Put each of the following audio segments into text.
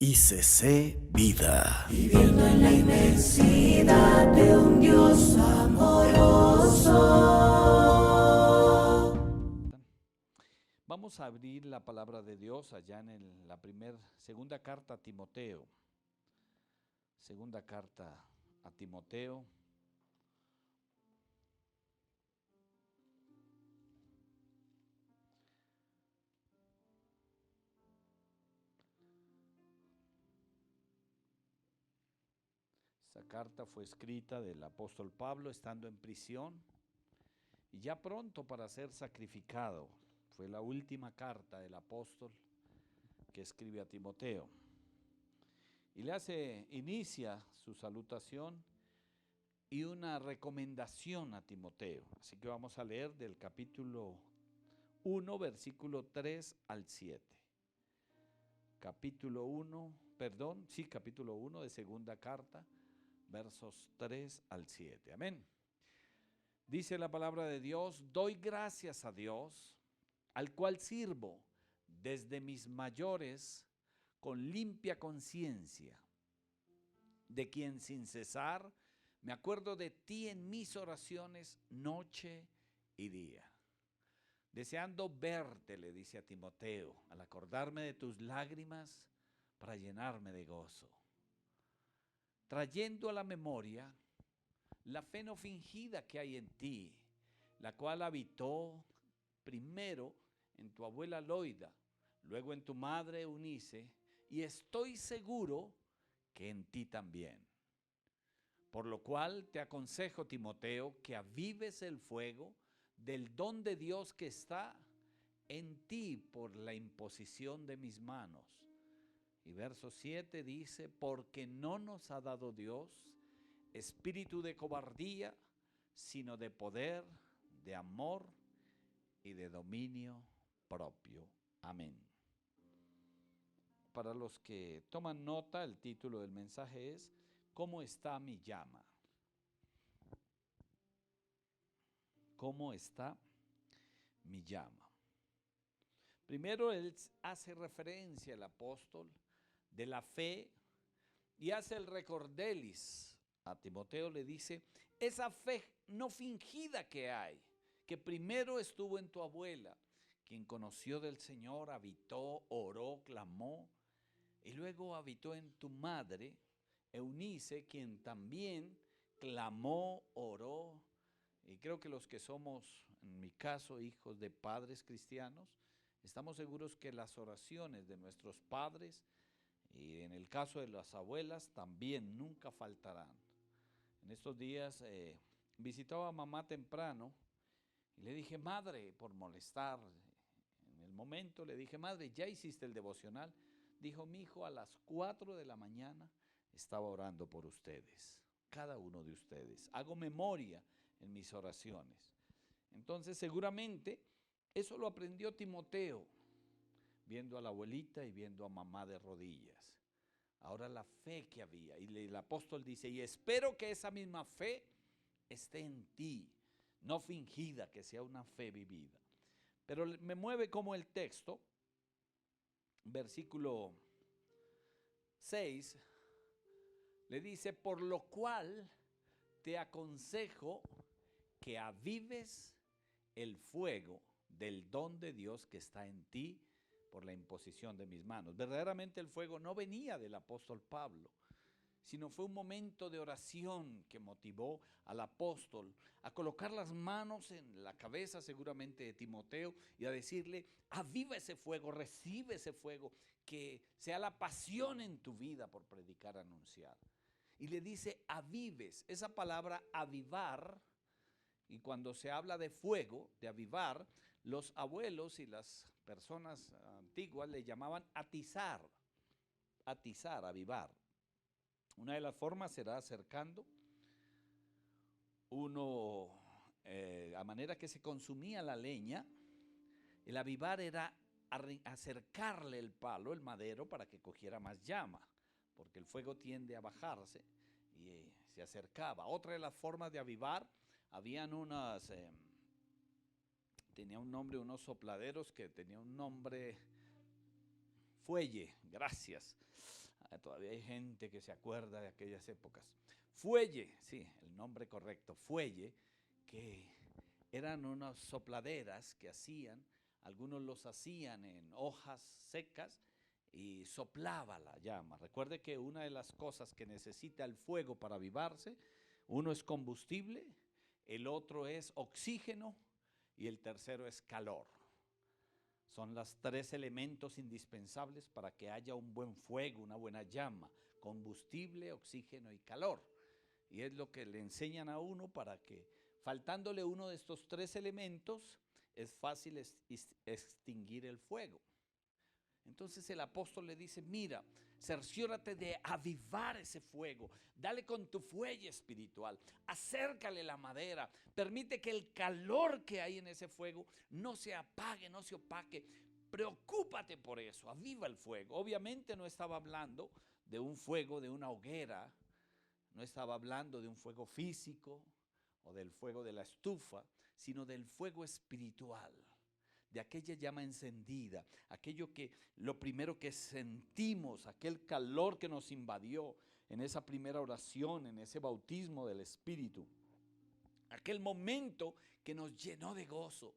ICC Vida. Viviendo en la inmensidad de un Dios amoroso. Vamos a abrir la palabra de Dios allá en la segunda carta a Timoteo. Segunda carta a Timoteo. Esa carta fue escrita del apóstol Pablo estando en prisión y ya pronto para ser sacrificado. Fue la última carta del apóstol que escribe a Timoteo. Y inicia su salutación y una recomendación a Timoteo. Así que vamos a leer del capítulo 1, versículo 3 al 7. Capítulo 1 de segunda carta, versos 3 al 7. Amén. Dice la palabra de Dios: doy gracias a Dios, al cual sirvo desde mis mayores con limpia conciencia, de quien sin cesar me acuerdo de ti en mis oraciones noche y día. Deseando verte, le dice a Timoteo, al acordarme de tus lágrimas para llenarme de gozo. Trayendo a la memoria la fe no fingida que hay en ti, la cual habitó primero en tu abuela Loida, luego en tu madre Eunice, y estoy seguro que en ti también. Por lo cual te aconsejo, Timoteo, que avives el fuego del don de Dios que está en ti por la imposición de mis manos. Y verso 7 dice: porque no nos ha dado Dios espíritu de cobardía, sino de poder, de amor y de dominio propio. Amén. Para los que toman nota, el título del mensaje es: ¿cómo está mi llama? ¿Cómo está mi llama? Primero él hace referencia, el apóstol, de la fe y hace el recordelis. A Timoteo le dice: esa fe no fingida que hay, que primero estuvo en tu abuela, quien conoció del Señor, habitó, oró, clamó, y luego habitó en tu madre, Eunice, quien también clamó, oró. Y creo que los que somos, en mi caso, hijos de padres cristianos, estamos seguros que las oraciones de nuestros padres, y en el caso de las abuelas, también nunca faltarán. En estos días visitaba a mamá temprano y le dije: madre, por molestar, en el momento le dije: madre, ¿ya hiciste el devocional? Dijo: mi hijo, a las 4 de la mañana estaba orando por ustedes, cada uno de ustedes. Hago memoria en mis oraciones. Entonces seguramente eso lo aprendió Timoteo, viendo a la abuelita y viendo a mamá de rodillas. Ahora la fe que había, y el apóstol dice: y espero que esa misma fe esté en ti, no fingida, que sea una fe vivida. Pero me mueve como el texto, versículo 6, le dice: por lo cual te aconsejo que avives el fuego del don de Dios que está en ti por la imposición de mis manos. Verdaderamente el fuego no venía del apóstol Pablo, sino fue un momento de oración que motivó al apóstol a colocar las manos en la cabeza seguramente de Timoteo y a decirle: aviva ese fuego, recibe ese fuego, que sea la pasión en tu vida por predicar, anunciar. Y le dice: avives. Esa palabra avivar, y cuando se habla de fuego, de avivar, los abuelos y las personas antiguas le llamaban atizar, avivar. Una de las formas será acercando a manera que se consumía la leña. El avivar era acercarle el palo, el madero, para que cogiera más llama, porque el fuego tiende a bajarse y se acercaba. Otra de las formas de avivar, habían tenía un nombre, unos sopladeros que tenía un nombre, fuelle, gracias. Todavía hay gente que se acuerda de aquellas épocas. Fuelle, sí, el nombre correcto, fuelle, que eran unas sopladeras que hacían, algunos los hacían en hojas secas y soplaba la llama. Recuerde que una de las cosas que necesita el fuego para avivarse, uno es combustible, el otro es oxígeno y el tercero es calor. Son los tres elementos indispensables para que haya un buen fuego, una buena llama: combustible, oxígeno y calor. Y es lo que le enseñan a uno para que, faltándole uno de estos tres elementos, es fácil extinguir el fuego. Entonces el apóstol le dice: mira, cerciórate de avivar ese fuego, dale con tu fuelle espiritual, acércale la madera, permite que el calor que hay en ese fuego no se apague, no se opaque. Preocúpate por eso, aviva el fuego. Obviamente no estaba hablando de un fuego de una hoguera, no estaba hablando de un fuego físico o del fuego de la estufa, sino del fuego espiritual, de aquella llama encendida, aquello que lo primero que sentimos, aquel calor que nos invadió en esa primera oración, en ese bautismo del Espíritu, aquel momento que nos llenó de gozo,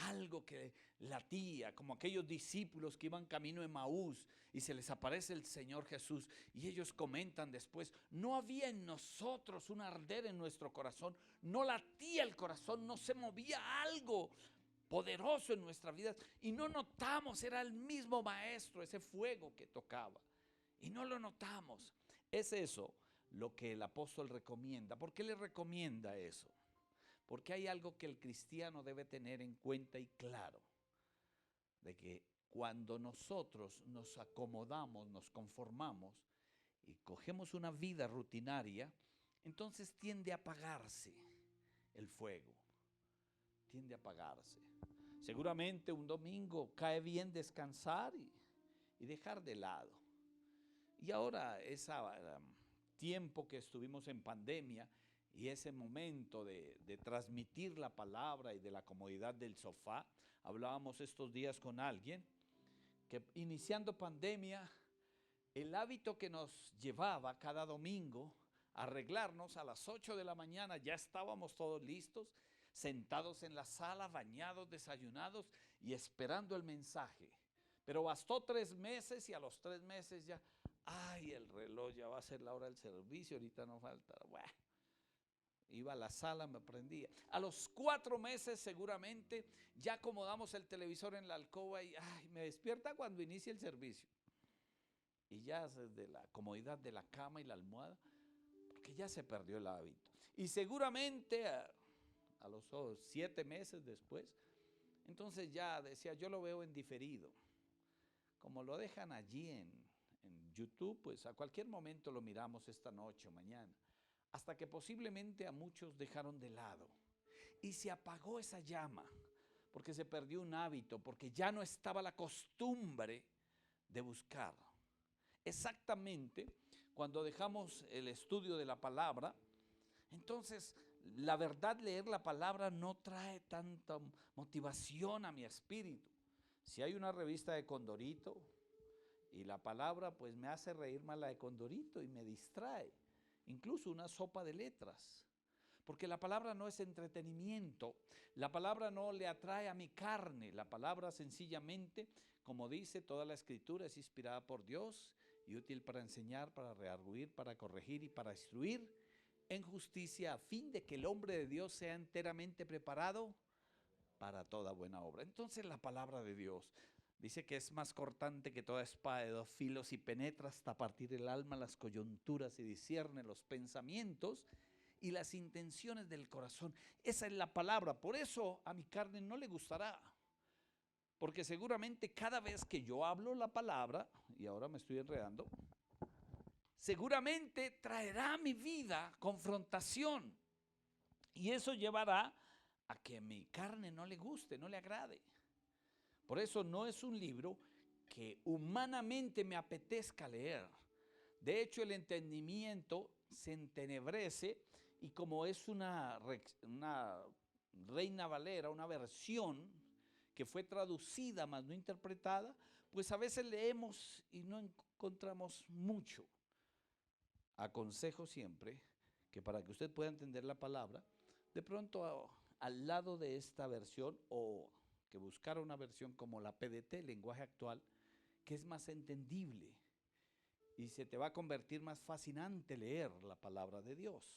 algo que latía, como aquellos discípulos que iban camino a Emaús y se les aparece el Señor Jesús y ellos comentan después: no había en nosotros un arder en nuestro corazón, no latía el corazón, no se movía algo poderoso en nuestra vida y no notamos, era el mismo maestro, ese fuego que tocaba y no lo notamos. Es eso lo que el apóstol recomienda. ¿Por qué le recomienda eso? Porque hay algo que el cristiano debe tener en cuenta y claro, de que cuando nosotros nos acomodamos, nos conformamos y cogemos una vida rutinaria, entonces tiende a apagarse el fuego, tiende a apagarse. Seguramente un domingo cae bien descansar y dejar de lado. Y ahora ese tiempo que estuvimos en pandemia y ese momento de transmitir la palabra y de la comodidad del sofá, hablábamos estos días con alguien que iniciando pandemia, el hábito que nos llevaba cada domingo a arreglarnos a las 8 de la mañana, ya estábamos todos listos, sentados en la sala, bañados, desayunados y esperando el mensaje. Pero bastó 3 meses y a los 3 meses ya, ay, el reloj ya va a ser la hora del servicio, ahorita no falta. Bueno, iba a la sala, me prendía. A los 4 meses seguramente ya acomodamos el televisor en la alcoba y ay, me despierta cuando inicie el servicio. Y ya desde la comodidad de la cama y la almohada, porque ya se perdió el hábito. Y seguramente a los 7 meses después, entonces ya decía, yo lo veo en diferido. Como lo dejan allí en YouTube, pues a cualquier momento lo miramos esta noche o mañana. Hasta que posiblemente a muchos dejaron de lado. Y se apagó esa llama, porque se perdió un hábito, porque ya no estaba la costumbre de buscar. Exactamente, cuando dejamos el estudio de la palabra, entonces la verdad, leer la palabra no trae tanta motivación a mi espíritu. Si hay una revista de Condorito y la palabra, pues me hace reír más la de Condorito y me distrae. Incluso una sopa de letras. Porque la palabra no es entretenimiento, la palabra no le atrae a mi carne, la palabra sencillamente, como dice, toda la escritura es inspirada por Dios y útil para enseñar, para redarguir, para corregir y para instruir en justicia, a fin de que el hombre de Dios sea enteramente preparado para toda buena obra. Entonces la palabra de Dios dice que es más cortante que toda espada de 2 filos y penetra hasta partir el alma, las coyunturas y discierne los pensamientos y las intenciones del corazón. Esa es la palabra. Por eso a mi carne no le gustará. Porque seguramente cada vez que yo hablo la palabra, y ahora me estoy enredando, seguramente traerá a mi vida confrontación. Y eso llevará a que a mi carne no le guste, no le agrade. Por eso no es un libro que humanamente me apetezca leer. De hecho, el entendimiento se entenebrece y como es una Reina Valera, una versión que fue traducida mas no interpretada, pues a veces leemos y no encontramos mucho. Aconsejo siempre que para que usted pueda entender la palabra, de pronto al lado de esta versión, o que buscara una versión como la PDT, lenguaje actual, que es más entendible y se te va a convertir más fascinante leer la palabra de Dios,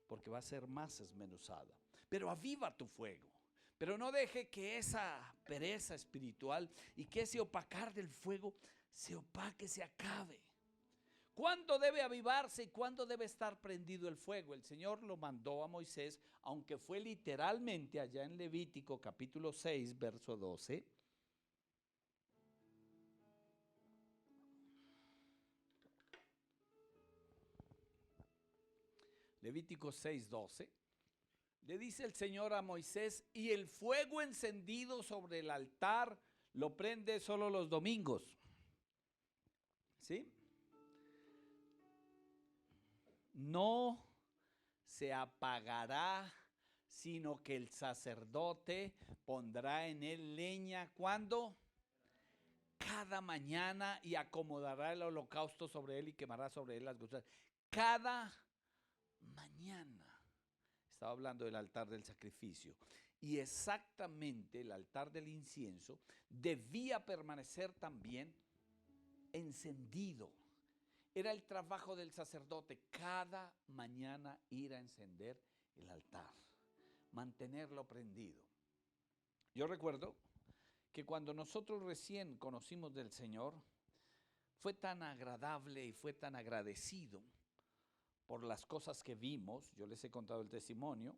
porque va a ser más esmenuzada. Pero aviva tu fuego, pero no deje que esa pereza espiritual y que ese opacar del fuego se opaque, se acabe. ¿Cuándo debe avivarse y cuándo debe estar prendido el fuego? El Señor lo mandó a Moisés, aunque fue literalmente allá en Levítico capítulo 6, verso 12. Levítico 6, 12. Le dice el Señor a Moisés, y el fuego encendido sobre el altar lo prende solo los domingos. ¿Sí? No se apagará, sino que el sacerdote pondrá en él leña. ¿Cuándo? Cada mañana, y acomodará el holocausto sobre él y quemará sobre él las gusanas. Cada mañana. Estaba hablando del altar del sacrificio. Y exactamente el altar del incienso debía permanecer también encendido. Era el trabajo del sacerdote cada mañana ir a encender el altar, mantenerlo prendido. Yo recuerdo que cuando nosotros recién conocimos del Señor, fue tan agradable y fue tan agradecido por las cosas que vimos. Yo les he contado el testimonio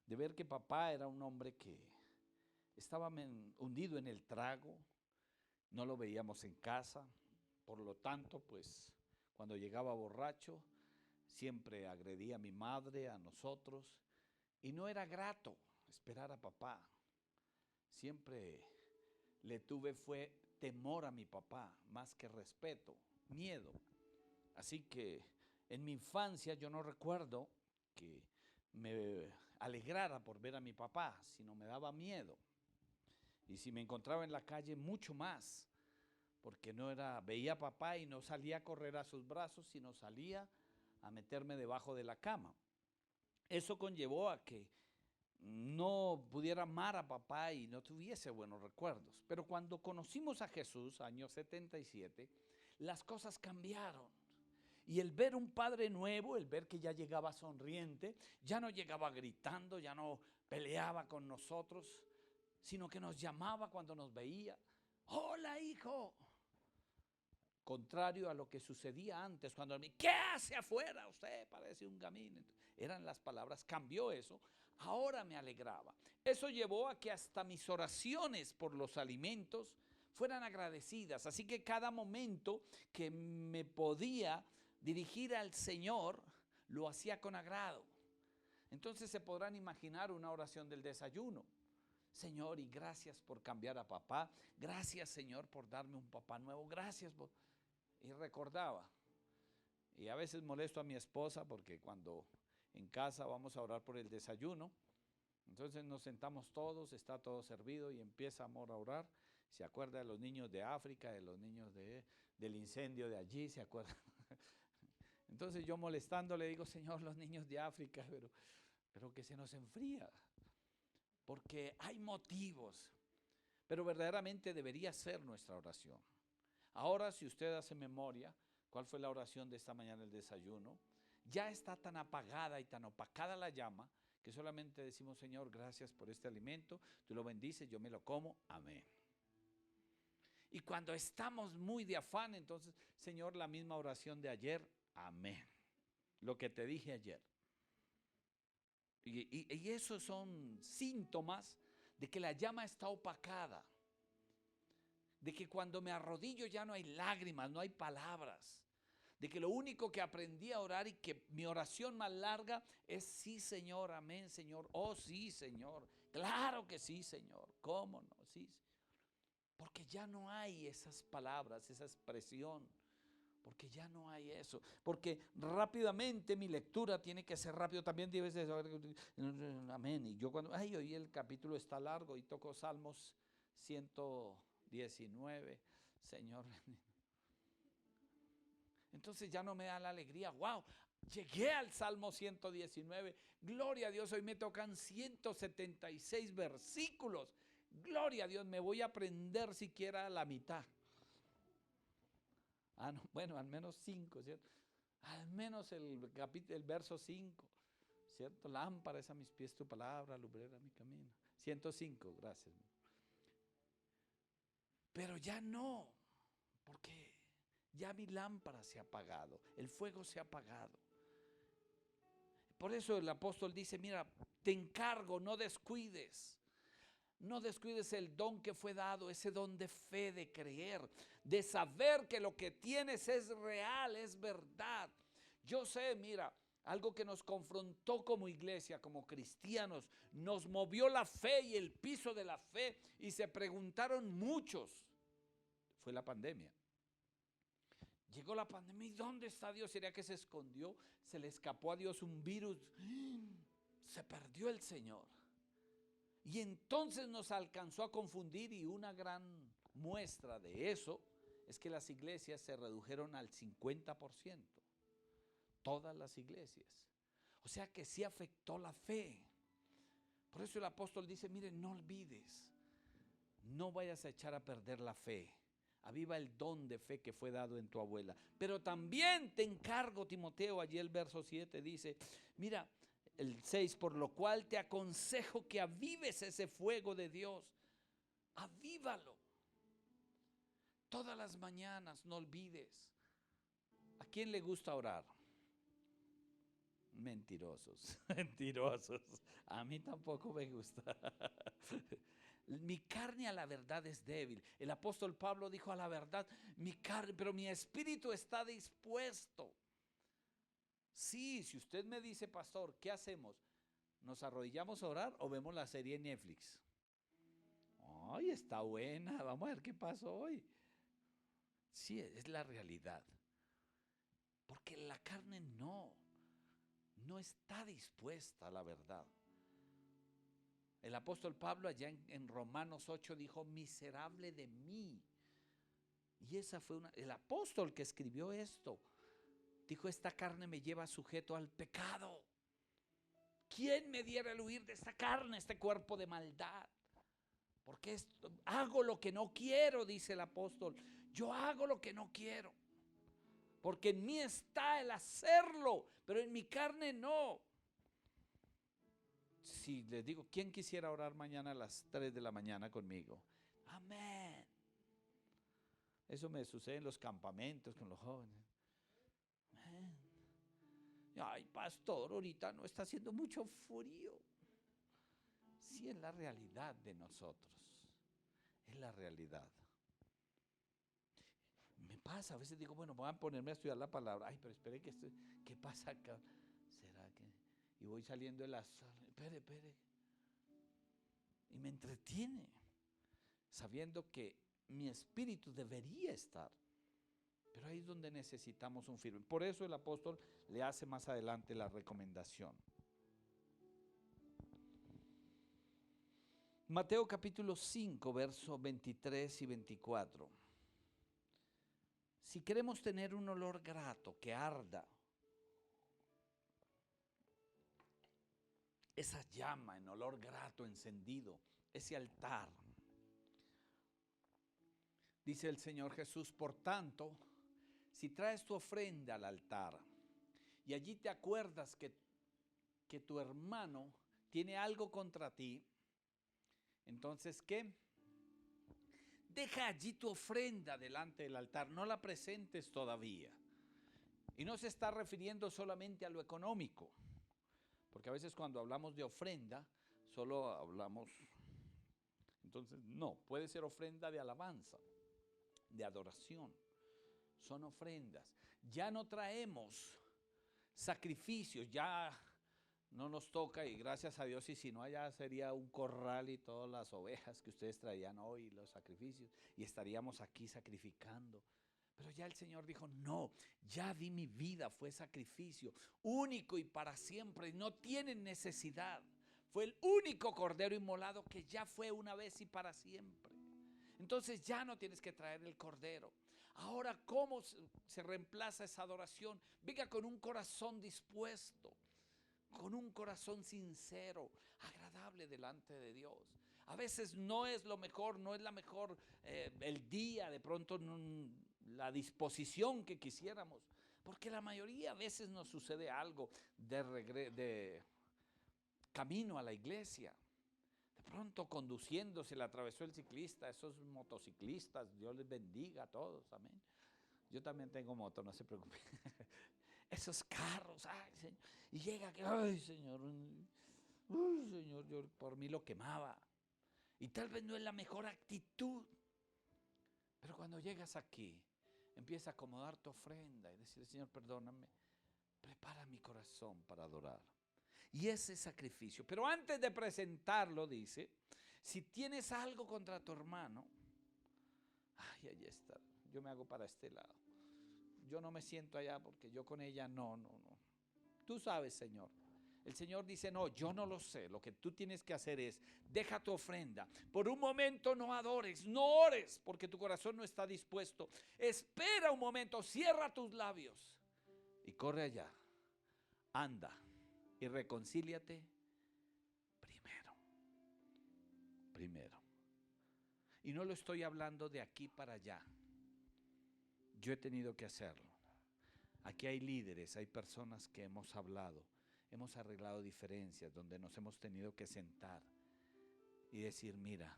de ver que papá era un hombre que estaba hundido en el trago, no lo veíamos en casa, por lo tanto, pues cuando llegaba borracho, siempre agredía a mi madre, a nosotros, y no era grato esperar a papá. Siempre le tuve fue temor a mi papá, más que respeto, miedo. Así que en mi infancia yo no recuerdo que me alegrara por ver a mi papá, sino me daba miedo. Y si me encontraba en la calle, mucho más, porque no era, veía a papá y no salía a correr a sus brazos, sino salía a meterme debajo de la cama. Eso conllevó a que no pudiera amar a papá y no tuviese buenos recuerdos. Pero cuando conocimos a Jesús, año 77, las cosas cambiaron. Y el ver un padre nuevo, el ver que ya llegaba sonriente, ya no llegaba gritando, ya no peleaba con nosotros, sino que nos llamaba cuando nos veía. ¡Hola, hijo! Contrario a lo que sucedía antes, cuando me, ¿qué hace afuera? Usted parece un gamín. Eran las palabras, cambió eso. Ahora me alegraba. Eso llevó a que hasta mis oraciones por los alimentos fueran agradecidas. Así que cada momento que me podía dirigir al Señor, lo hacía con agrado. Entonces se podrán imaginar una oración del desayuno. Señor, y gracias por cambiar a papá. Gracias, Señor, por darme un papá nuevo. Gracias por... Y recordaba. Y a veces molesto a mi esposa porque cuando en casa vamos a orar por el desayuno, entonces nos sentamos todos, está todo servido y empieza amor a orar. Se acuerda de los niños de África, de los niños del incendio de allí, se acuerda. Entonces yo molestando le digo, Señor, los niños de África, pero que se nos enfría, porque hay motivos, pero verdaderamente debería ser nuestra oración. Ahora, si usted hace memoria, ¿cuál fue la oración de esta mañana, el desayuno? Ya está tan apagada y tan opacada la llama, que solamente decimos, Señor, gracias por este alimento, tú lo bendices, yo me lo como, amén. Y cuando estamos muy de afán, entonces, Señor, la misma oración de ayer, amén. Lo que te dije ayer. Y esos son síntomas de que la llama está opacada. De que cuando me arrodillo ya no hay lágrimas, no hay palabras. De que lo único que aprendí a orar y que mi oración más larga es sí, Señor, amén, Señor. Oh, sí, Señor. Claro que sí, Señor. ¿Cómo no? Sí. Porque ya no hay esas palabras, esa expresión. Porque ya no hay eso. Porque rápidamente mi lectura tiene que ser rápido. También debes de saber, amén. Y yo cuando, ay, hoy el capítulo está largo y toco Salmos 119, Señor. Entonces ya no me da la alegría. Wow, llegué al Salmo 119. Gloria a Dios, hoy me tocan 176 versículos. Gloria a Dios, me voy a aprender siquiera la mitad. No, bueno, al menos 5, ¿cierto? Al menos el verso 5, ¿cierto? Lámpara es a mis pies tu palabra, lumbrera mi camino. 105, gracias. Pero ya no, porque ya mi lámpara se ha apagado, el fuego se ha apagado. Por eso el apóstol dice, mira, te encargo, no descuides el don que fue dado, ese don de fe, de creer, de saber que lo que tienes es real, es verdad. Yo sé, mira, algo que nos confrontó como iglesia, como cristianos, nos movió la fe y el piso de la fe, y se preguntaron muchos, fue la pandemia. Llegó la pandemia, ¿y dónde está Dios? ¿Sería que se escondió? ¿Se le escapó a Dios un virus? Se perdió el Señor. Y entonces nos alcanzó a confundir, y una gran muestra de eso es que las iglesias se redujeron al 50%. Todas las iglesias. O sea que sí afectó la fe. Por eso el apóstol dice, miren, no olvides, no vayas a echar a perder la fe. Aviva el don de fe que fue dado en tu abuela. Pero también te encargo, Timoteo, allí el verso 7 dice, mira, el 6, por lo cual te aconsejo que avives ese fuego de Dios. Avívalo. Todas las mañanas, no olvides. ¿A quién le gusta orar? Mentirosos, mentirosos. A mí tampoco me gusta. Mi carne a la verdad es débil. El apóstol Pablo dijo, a la verdad, mi carne, pero mi espíritu está dispuesto. Sí, si usted me dice, pastor, ¿qué hacemos? ¿Nos arrodillamos a orar o vemos la serie en Netflix? Ay, está buena, vamos a ver qué pasó hoy. Sí, es la realidad. Porque la carne no está dispuesta a la verdad. El apóstol Pablo allá en Romanos 8 dijo, miserable de mí. Y esa fue el apóstol que escribió esto. Dijo, esta carne me lleva sujeto al pecado. ¿Quién me diera el huir de esta carne, este cuerpo de maldad? Porque hago lo que no quiero, dice el apóstol. Yo hago lo que no quiero. Porque en mí está el hacerlo, pero en mi carne no. Si les digo, ¿quién quisiera orar mañana a las 3 de la mañana conmigo? Amén. Eso me sucede en los campamentos con los jóvenes. Amén. Ay, pastor, ahorita no está haciendo mucho frío. Sí, es la realidad de nosotros. Es la realidad. Me pasa, a veces digo, bueno, voy a ponerme a estudiar la palabra. Ay, pero espere que ¿qué pasa acá? ¿Será que? Y voy saliendo de la sala. Espere. Y me entretiene, sabiendo que mi espíritu debería estar. Pero ahí es donde necesitamos un firme. Por eso el apóstol le hace más adelante la recomendación. Mateo capítulo 5, versos 23 y 24. Si queremos tener un olor grato que arda, esa llama en olor grato encendido, ese altar. Dice el Señor Jesús, por tanto, si traes tu ofrenda al altar y allí te acuerdas que tu hermano tiene algo contra ti, entonces ¿qué? Deja allí tu ofrenda delante del altar, no la presentes todavía. Y no se está refiriendo solamente a lo económico, porque a veces cuando hablamos de ofrenda, solo hablamos, entonces no, puede ser ofrenda de alabanza, de adoración, son ofrendas. Ya no traemos sacrificios, ya no nos toca, y gracias a Dios, y si no, allá sería un corral y todas las ovejas que ustedes traían hoy, los sacrificios, y estaríamos aquí sacrificando. Pero ya el Señor dijo, no, ya di mi vida, fue sacrificio único y para siempre, y no tienen necesidad. Fue el único cordero inmolado que ya fue una vez y para siempre. Entonces ya no tienes que traer el cordero. Ahora, ¿cómo se reemplaza esa adoración? Venga con un corazón dispuesto, con un corazón sincero, agradable delante de Dios. A veces no es lo mejor, no es la mejor el día, de pronto la disposición que quisiéramos, porque la mayoría a veces nos sucede algo de camino a la iglesia. De pronto conduciendo se le atravesó el ciclista, esos motociclistas, Dios les bendiga a todos, amén. Yo también tengo moto, no se preocupe. Esos carros, ay, Señor, y llega que, ay, Señor, yo por mí lo quemaba. Y tal vez no es la mejor actitud, pero cuando llegas aquí, empieza a acomodar tu ofrenda y decirle, Señor, perdóname, prepara mi corazón para adorar. Y ese sacrificio, pero antes de presentarlo, dice, si tienes algo contra tu hermano, ay, allá está, yo me hago para este lado. Yo no me siento allá porque yo con ella no. Tú sabes, Señor. El Señor dice, no, yo no lo sé. Lo que tú tienes que hacer es, deja tu ofrenda. Por un momento no adores, no ores, porque tu corazón no está dispuesto. Espera un momento, cierra tus labios y corre allá. Anda y reconcíliate primero. Y no lo estoy hablando de aquí para allá. Yo he tenido que hacerlo. Aquí hay líderes, hay personas que hemos hablado, hemos arreglado diferencias donde nos hemos tenido que sentar y decir, mira,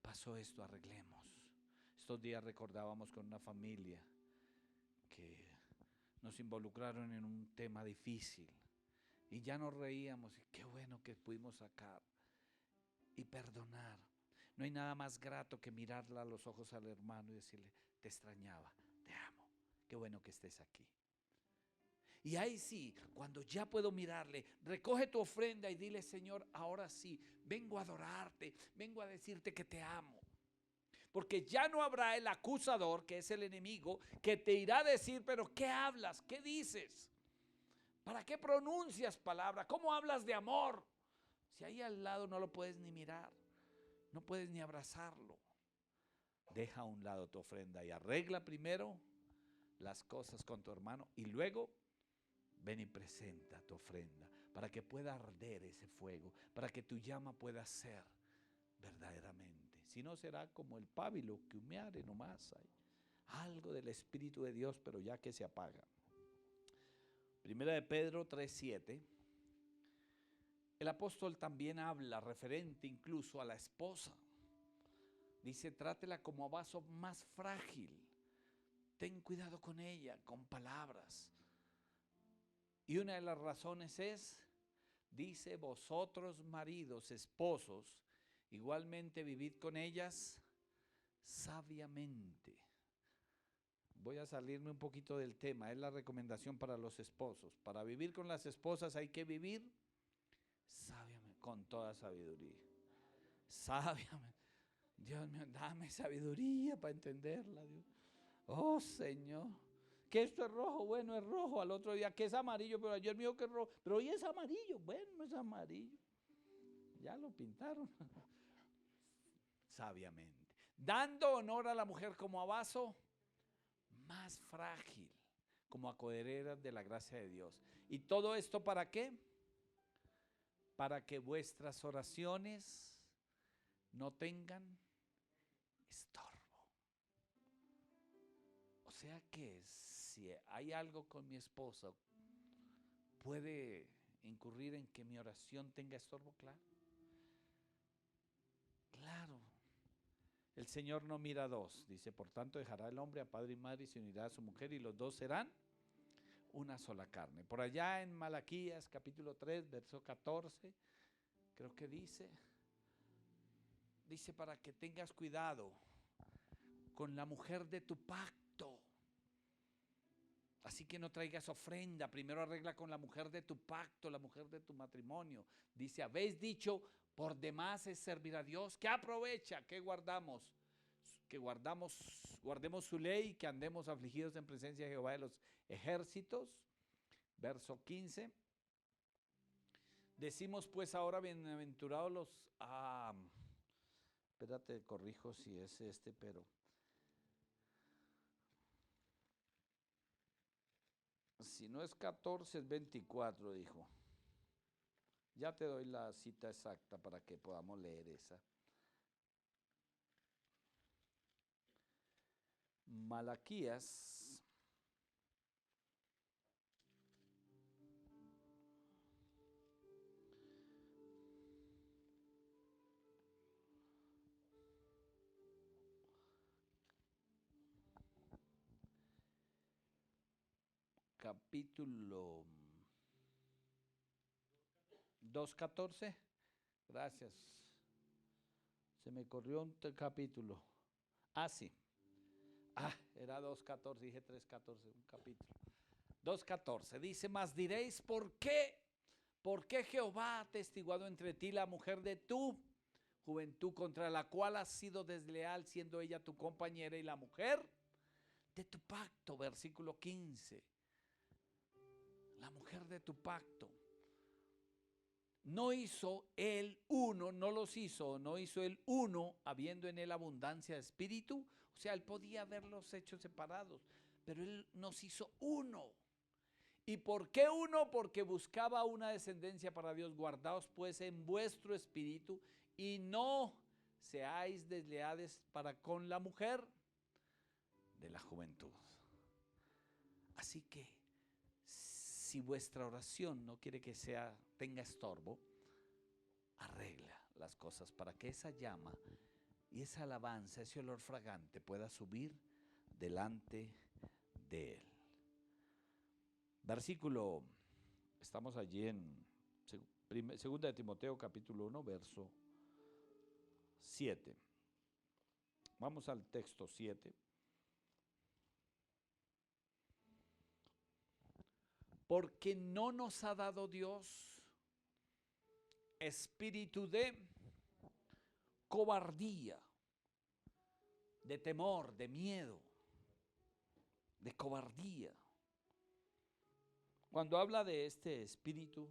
pasó esto, arreglemos. Estos días recordábamos con una familia que nos involucraron en un tema difícil y ya nos reíamos y qué bueno que pudimos sacar y perdonar. No hay nada más grato que mirarla a los ojos al hermano y decirle, te extrañaba, te amo, qué bueno que estés aquí. Y ahí sí, cuando ya puedo mirarle, recoge tu ofrenda y dile, Señor, ahora sí, vengo a adorarte, vengo a decirte que te amo. Porque ya no habrá el acusador, que es el enemigo, que te irá a decir, pero ¿qué hablas? ¿Qué dices? ¿Para qué pronuncias palabra? ¿Cómo hablas de amor? Si ahí al lado no lo puedes ni mirar, no puedes ni abrazarlo. Deja a un lado tu ofrenda y arregla primero las cosas con tu hermano y luego ven y presenta tu ofrenda para que pueda arder ese fuego, para que tu llama pueda ser verdaderamente. Si no será como el pábilo que humeare nomás. Hay algo del Espíritu de Dios, pero ya que se apaga. Primera de Pedro 3:7. El apóstol también habla referente incluso a la esposa. Dice, trátela como a vaso más frágil. Ten cuidado con ella, con palabras. Y una de las razones es, dice, vosotros maridos, esposos, igualmente vivid con ellas sabiamente. Voy a salirme un poquito del tema, es la recomendación para los esposos. Para vivir con las esposas hay que vivir sabiamente, con toda sabiduría. Sabiamente. Dios mío, dame sabiduría para entenderla, Dios. Oh, Señor. Que esto es rojo, bueno, es rojo. Al otro día que es amarillo, pero ayer me dijo que es rojo. Pero hoy es amarillo, bueno, no es amarillo. Ya lo pintaron. Sabiamente. Dando honor a la mujer como a vaso más frágil, como acoherera de la gracia de Dios. ¿Y todo esto para qué? Para que vuestras oraciones no tengan estorbo. O sea que si hay algo con mi esposa, puede incurrir en que mi oración tenga estorbo, claro. Claro. El Señor no mira a dos. Dice, por tanto dejará el hombre a padre y madre y se unirá a su mujer y los dos serán una sola carne. Por allá en Malaquías capítulo 3, verso 14, creo que dice para que tengas cuidado con la mujer de tu pacto. Así que no traigas ofrenda, primero arregla con la mujer de tu pacto, la mujer de tu matrimonio. Dice, habéis dicho, por demás es servir a Dios. ¿Qué aprovecha? ¿Qué guardamos? Que guardemos su ley, que andemos afligidos en presencia de Jehová de los ejércitos. Verso 15. Decimos pues ahora, bienaventurados Espérate, corrijo si es pero si no es 14, es 24, dijo. Ya te doy la cita exacta para que podamos leer esa. Malaquías, capítulo 2:14. Gracias. Se me corrió un capítulo. Ah, sí. Era 2:14, dije 3:14, un capítulo. 2:14 dice: mas diréis, ¿por qué? ¿Por qué Jehová ha atestiguado entre ti la mujer de tu juventud, contra la cual has sido desleal, siendo ella tu compañera, y la mujer de tu pacto? Versículo 15. La mujer de tu pacto. No hizo él uno, no los hizo, no hizo él uno, habiendo en él abundancia de espíritu. O sea, él podía haberlos hecho separados, pero él nos hizo uno. ¿Y por qué uno? Porque buscaba una descendencia para Dios. Guardaos pues en vuestro espíritu y no seáis desleales para con la mujer de la juventud. Así que si vuestra oración no quiere que tenga estorbo, arregla las cosas para que esa llama y esa alabanza, ese olor fragante pueda subir delante de él. Versículo, estamos allí en 2 de Timoteo capítulo 1, verso 7. Vamos al texto 7. Porque no nos ha dado Dios espíritu de cobardía, de temor, de miedo, de cobardía. Cuando habla de este espíritu,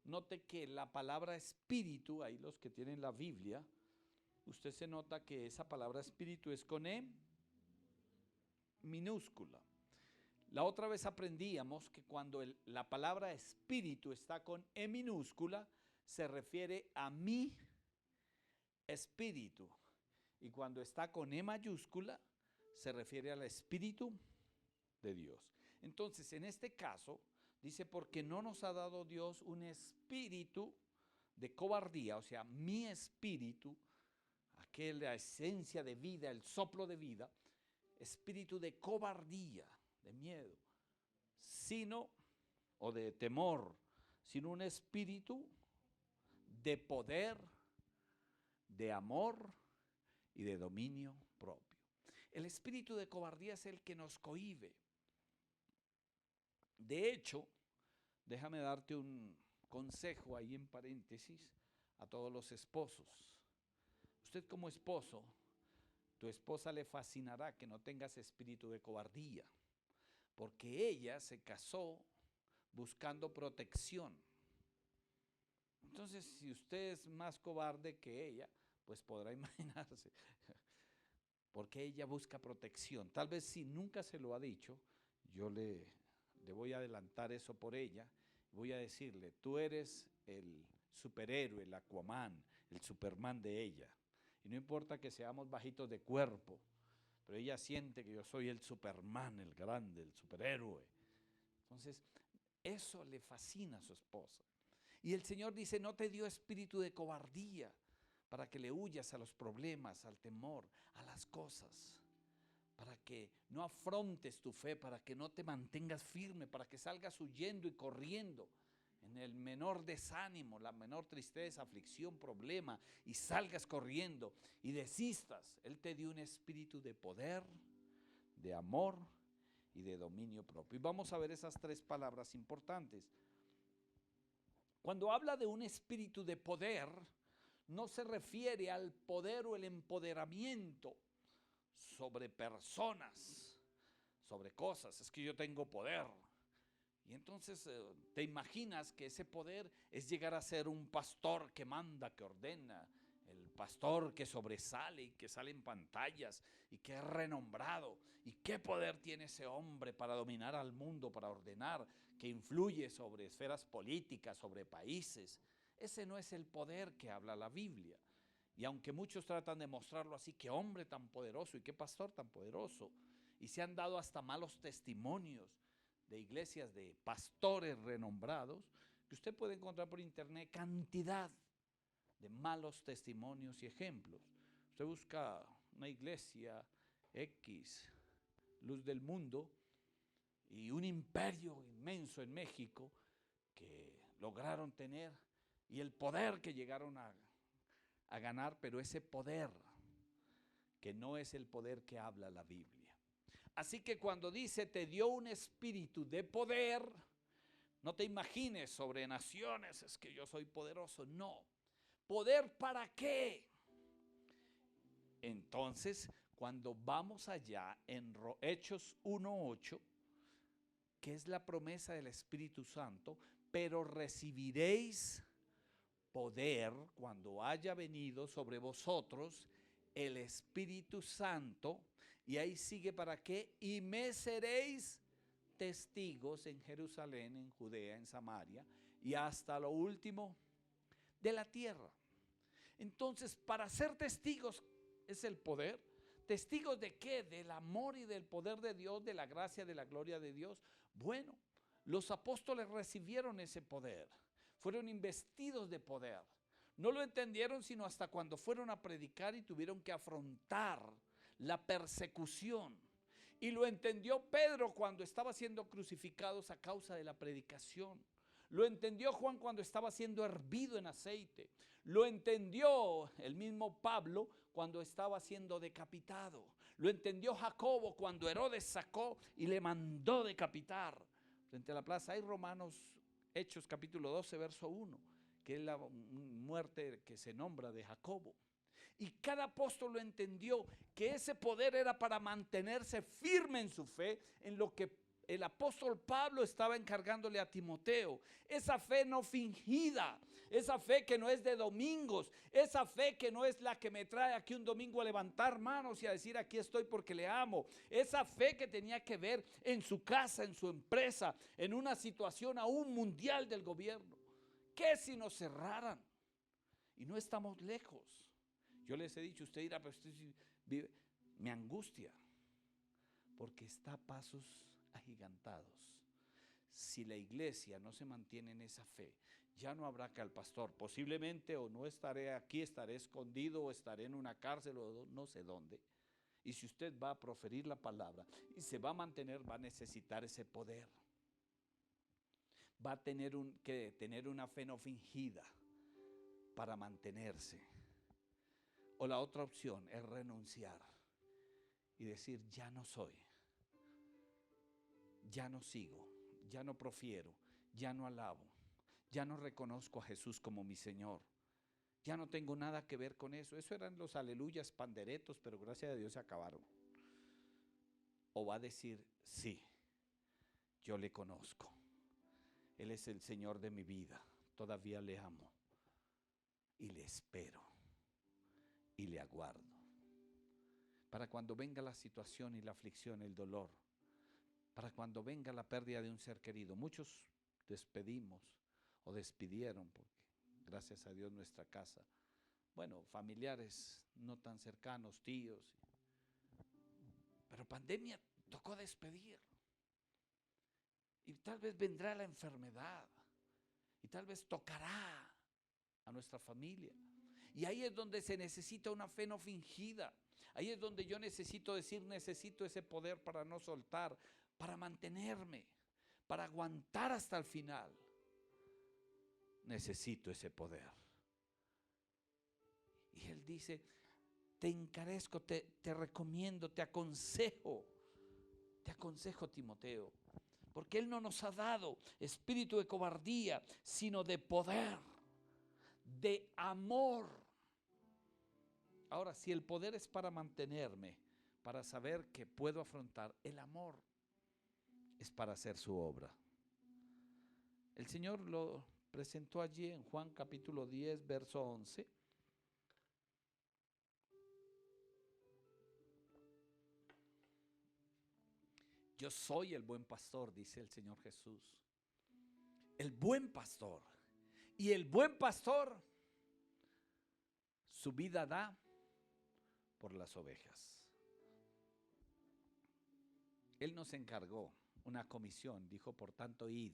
note que la palabra espíritu, ahí los que tienen la Biblia, usted se nota que esa palabra espíritu es con E minúscula. La otra vez aprendíamos que cuando la palabra espíritu está con E minúscula, se refiere a mi espíritu. Y cuando está con E mayúscula, se refiere al espíritu de Dios. Entonces, en este caso, dice, porque no nos ha dado Dios un espíritu de cobardía, o sea, mi espíritu, aquella esencia de vida, el soplo de vida, espíritu de cobardía, de miedo, sino, o de temor, sino un espíritu de poder, de amor y de dominio propio. El espíritu de cobardía es el que nos cohíbe. De hecho, déjame darte un consejo ahí en paréntesis a todos los esposos. Usted como esposo, tu esposa le fascinará que no tengas espíritu de cobardía, porque ella se casó buscando protección. Entonces, si usted es más cobarde que ella, pues podrá imaginarse, porque ella busca protección. Tal vez si nunca se lo ha dicho, yo le voy a adelantar eso por ella. Voy a decirle, tú eres el superhéroe, el Aquaman, el Superman de ella. Y no importa que seamos bajitos de cuerpo, pero ella siente que yo soy el Superman, el grande, el superhéroe. Entonces, eso le fascina a su esposa. Y el Señor dice, no te dio espíritu de cobardía para que le huyas a los problemas, al temor, a las cosas, para que no afrontes tu fe, para que no te mantengas firme, para que salgas huyendo y corriendo en el menor desánimo, la menor tristeza, aflicción, problema, y salgas corriendo y desistas. Él te dio un espíritu de poder, de amor y de dominio propio. Y vamos a ver esas tres palabras importantes. Cuando habla de un espíritu de poder, no se refiere al poder o el empoderamiento sobre personas, sobre cosas. Es que yo tengo poder. Y entonces te imaginas que ese poder es llegar a ser un pastor que manda, que ordena, el pastor que sobresale y que sale en pantallas y que es renombrado. ¿Y qué poder tiene ese hombre para dominar al mundo, para ordenar, que influye sobre esferas políticas, sobre países? Ese no es el poder que habla la Biblia. Y aunque muchos tratan de mostrarlo así, qué hombre tan poderoso y qué pastor tan poderoso, y se han dado hasta malos testimonios de iglesias de pastores renombrados, que usted puede encontrar por internet cantidad de malos testimonios y ejemplos. Usted busca una iglesia X, Luz del Mundo, y un imperio inmenso en México que lograron tener, y el poder que llegaron a ganar, pero ese poder que no es el poder que habla la Biblia. Así que cuando dice te dio un espíritu de poder, no te imagines sobre naciones, es que yo soy poderoso. No. ¿Poder para qué? Entonces, cuando vamos allá en Hechos 1:8, que es la promesa del Espíritu Santo, pero recibiréis poder cuando haya venido sobre vosotros el Espíritu Santo. Y ahí sigue para qué. Y me seréis testigos en Jerusalén, en Judea, en Samaria y hasta lo último de la tierra. Entonces, para ser testigos es el poder. ¿Testigos de qué? Del amor y del poder de Dios, de la gracia, de la gloria de Dios. Bueno, los apóstoles recibieron ese poder. Fueron investidos de poder. No lo entendieron sino hasta cuando fueron a predicar y tuvieron que afrontar la persecución. Y lo entendió Pedro cuando estaba siendo crucificado a causa de la predicación. Lo entendió Juan cuando estaba siendo hervido en aceite. Lo entendió el mismo Pablo cuando estaba siendo decapitado. Lo entendió Jacobo cuando Herodes sacó y le mandó decapitar. Frente a la plaza hay Romanos, Hechos capítulo 12, verso 1, que es la muerte que se nombra de Jacobo. Y cada apóstol lo entendió, que ese poder era para mantenerse firme en su fe, en lo que el apóstol Pablo estaba encargándole a Timoteo. Esa fe no fingida, esa fe que no es de domingos, esa fe que no es la que me trae aquí un domingo a levantar manos y a decir aquí estoy porque le amo. Esa fe que tenía que ver en su casa, en su empresa, en una situación aún mundial del gobierno. ¿Qué si nos cerraran? Y no estamos lejos. Yo les he dicho, usted dirá, pero usted vive, me angustia, porque está a pasos agigantados. Si la iglesia no se mantiene en esa fe, ya no habrá que al pastor, posiblemente o no estaré aquí, estaré escondido o estaré en una cárcel o no sé dónde. Y si usted va a proferir la palabra y se va a mantener, va a necesitar ese poder. Va a tener que tener una fe no fingida para mantenerse. O la otra opción es renunciar y decir ya no soy, ya no sigo, ya no profiero, ya no alabo, ya no reconozco a Jesús como mi Señor, ya no tengo nada que ver con eso. Eso eran los aleluyas panderetos, pero gracias a Dios se acabaron. O va a decir sí, yo le conozco, Él es el Señor de mi vida, todavía le amo y le espero y le aguardo. Para cuando venga la situación y la aflicción, el dolor, para cuando venga la pérdida de un ser querido. Muchos despedimos o despidieron, porque gracias a Dios nuestra casa, bueno, familiares no tan cercanos, tíos, pero pandemia tocó despedir. Y tal vez vendrá la enfermedad y tal vez tocará a nuestra familia. Y ahí es donde se necesita una fe no fingida. Ahí es donde yo necesito decir, necesito ese poder para no soltar, para mantenerme, para aguantar hasta el final. Necesito ese poder. Y él dice, te encarezco, te recomiendo, te aconsejo Timoteo, porque Él no nos ha dado espíritu de cobardía, sino de poder, de amor. Ahora, si el poder es para mantenerme, para saber que puedo afrontar, el amor es para hacer su obra. El Señor lo presentó allí en Juan capítulo 10, verso 11. Yo soy el buen pastor, dice el Señor Jesús. El buen pastor. Y el buen pastor su vida da por las ovejas. Él nos encargó una comisión, dijo, por tanto, id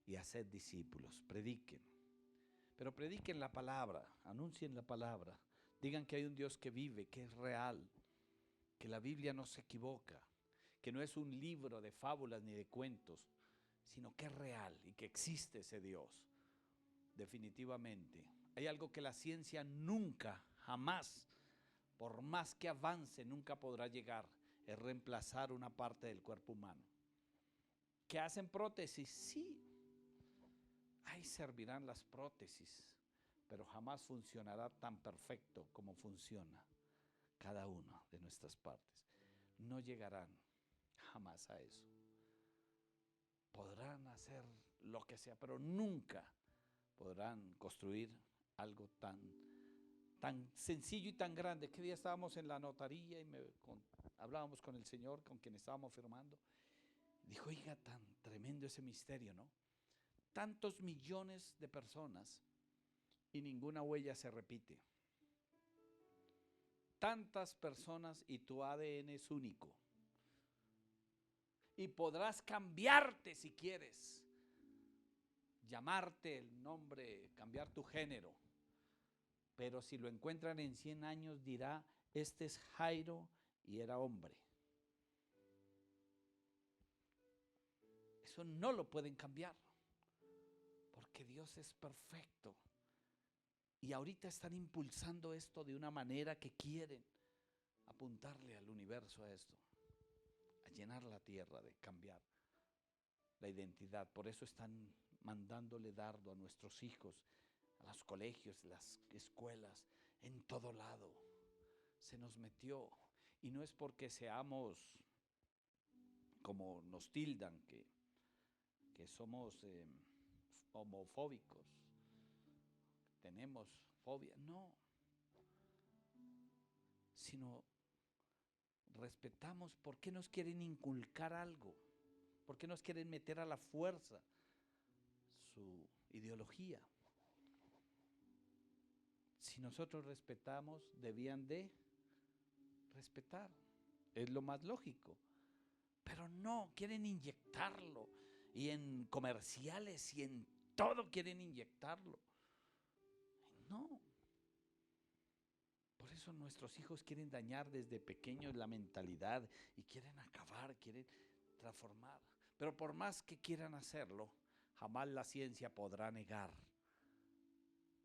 y haced discípulos, prediquen. Pero prediquen la palabra, anuncien la palabra, digan que hay un Dios que vive, que es real, que la Biblia no se equivoca, que no es un libro de fábulas ni de cuentos, sino que es real y que existe ese Dios. Definitivamente, hay algo que la ciencia nunca, jamás, por más que avance, nunca podrá llegar, es reemplazar una parte del cuerpo humano. ¿Que hacen prótesis? Sí. Ahí servirán las prótesis, pero jamás funcionará tan perfecto como funciona cada una de nuestras partes. No llegarán jamás a eso. Podrán hacer lo que sea, pero nunca podrán construir algo tan sencillo y tan grande. ¿Qué día estábamos en la notaría y hablábamos con el Señor con quien estábamos firmando? Dijo, oiga, tan tremendo ese misterio, ¿no? Tantos millones de personas y ninguna huella se repite. Tantas personas y tu ADN es único. Y podrás cambiarte si quieres. Llamarte el nombre, cambiar tu género. Pero si lo encuentran en 100 años dirá, este es Jairo y era hombre. Eso no lo pueden cambiar. Porque Dios es perfecto. Y ahorita están impulsando esto de una manera que quieren apuntarle al universo a esto. A llenar la tierra, de cambiar la identidad. Por eso están mandándole dardo a nuestros hijos, a los colegios, las escuelas, en todo lado. Se nos metió. Y no es porque seamos, como nos tildan, que somos homofóbicos, tenemos fobia, no, sino respetamos. ¿Por qué nos quieren inculcar algo? ¿Por qué nos quieren meter a la fuerza su ideología? Si nosotros respetamos, debían de respetar, es lo más lógico, pero no, quieren inyectarlo, y en comerciales y en todo quieren inyectarlo. No. Por eso nuestros hijos quieren dañar desde pequeños la mentalidad y quieren acabar, quieren transformar. Pero por más que quieran hacerlo, jamás la ciencia podrá negar.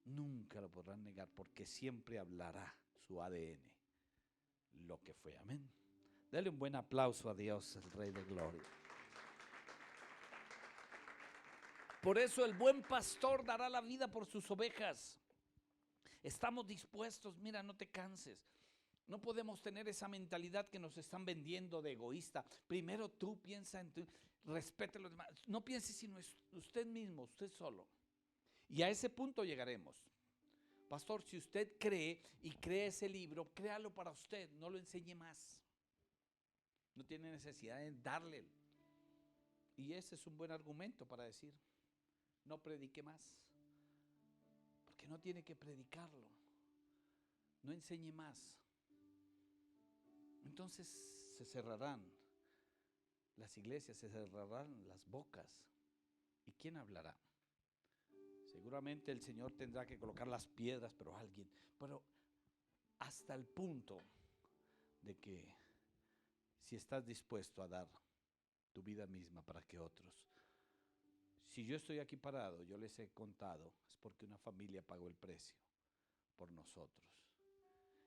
Nunca lo podrán negar porque siempre hablará su ADN, lo que fue. Amén. Dale un buen aplauso a Dios, el Rey de Gloria. Por eso el buen pastor dará la vida por sus ovejas. Estamos dispuestos, mira, no te canses. No podemos tener esa mentalidad que nos están vendiendo de egoísta. Primero tú piensa en tu, respete a los demás. No piense sino usted mismo, usted solo. Y a ese punto llegaremos. Pastor, si usted cree y cree ese libro, créalo para usted, no lo enseñe más. No tiene necesidad de darle. Y ese es un buen argumento para decir, no predique más. Porque no tiene que predicarlo. No enseñe más. Entonces se cerrarán las iglesias, se cerrarán las bocas. ¿Y quién hablará? Seguramente el Señor tendrá que colocar las piedras, pero alguien. Pero hasta el punto de que si estás dispuesto a dar tu vida misma para que otros. Si yo estoy aquí parado, yo les he contado, es porque una familia pagó el precio por nosotros.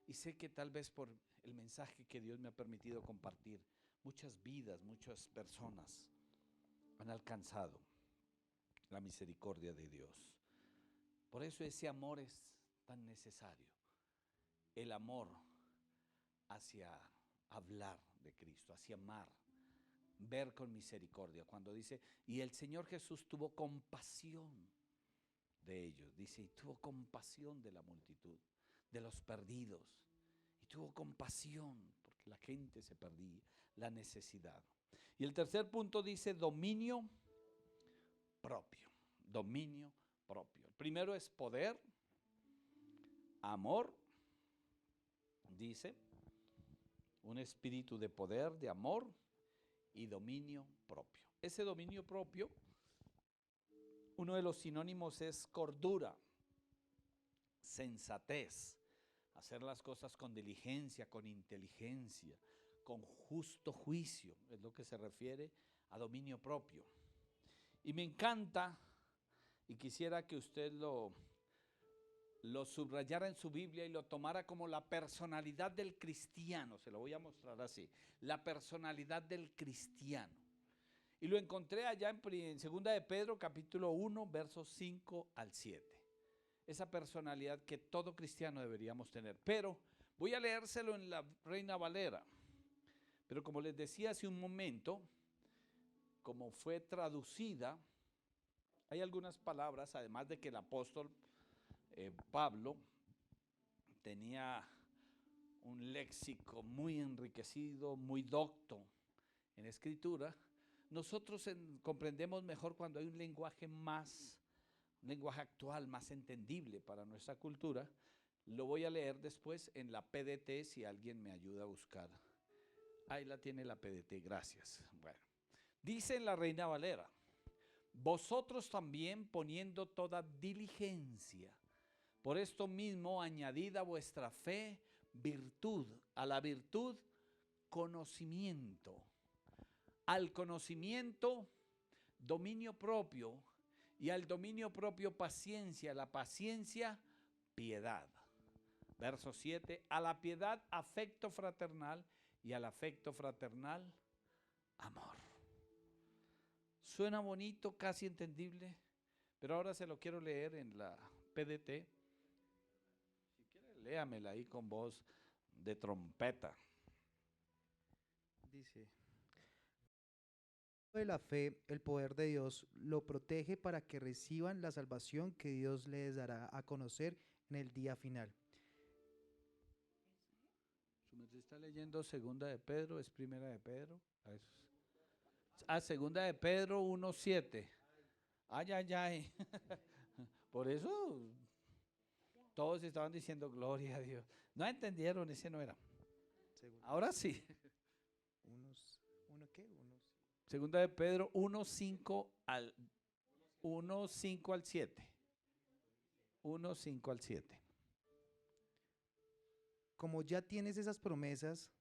Y sé que tal vez por el mensaje que Dios me ha permitido compartir, muchas vidas, muchas personas han alcanzado la misericordia de Dios. Por eso ese amor es tan necesario. El amor hacia hablar de Cristo, hacia amar, ver con misericordia. Cuando dice, y el Señor Jesús tuvo compasión de ellos, dice, y tuvo compasión de la multitud, de los perdidos, y tuvo compasión porque la gente se perdía, la necesidad. Y el tercer punto dice dominio propio. Dominio propio. El primero es poder, amor, dice, un espíritu de poder, de amor y dominio propio. Ese dominio propio, uno de los sinónimos es cordura, sensatez, hacer las cosas con diligencia, con inteligencia, con justo juicio, es lo que se refiere a dominio propio. Y me encanta, y quisiera que usted lo subrayara en su Biblia y lo tomara como la personalidad del cristiano, se lo voy a mostrar así, la personalidad del cristiano. Y lo encontré allá en 2 de Pedro capítulo 1, versos 5 al 7. Esa personalidad que todo cristiano deberíamos tener. Pero voy a leérselo en la Reina Valera. Pero como les decía hace un momento, como fue traducida, hay algunas palabras, además de que el apóstol Pablo tenía un léxico muy enriquecido, muy docto en escritura, nosotros comprendemos mejor cuando hay un lenguaje actual, más entendible para nuestra cultura. Lo voy a leer después en la PDT si alguien me ayuda a buscar. Ahí la tiene la PDT, gracias. Bueno, dice en la Reina Valera: vosotros también poniendo toda diligencia, por esto mismo añadid a vuestra fe virtud, a la virtud conocimiento, al conocimiento dominio propio, y al dominio propio paciencia, a la paciencia piedad. Verso 7, a la piedad afecto fraternal, y al afecto fraternal amor. Suena bonito, casi entendible, pero ahora se lo quiero leer en la PDT. Si quiere, léamela ahí con voz de trompeta. Dice: de la fe, el poder de Dios lo protege para que reciban la salvación que Dios les dará a conocer en el día final. Se está leyendo 2 de Pedro, es 1 de Pedro. 2 de Pedro 1:7. Ay, ay, ay. Por eso todos estaban diciendo gloria a Dios. No entendieron, ese no era. Ahora sí. ¿Uno qué? 2 de Pedro 1:5 al 7. 1:5 al 7. Como ya tienes esas promesas,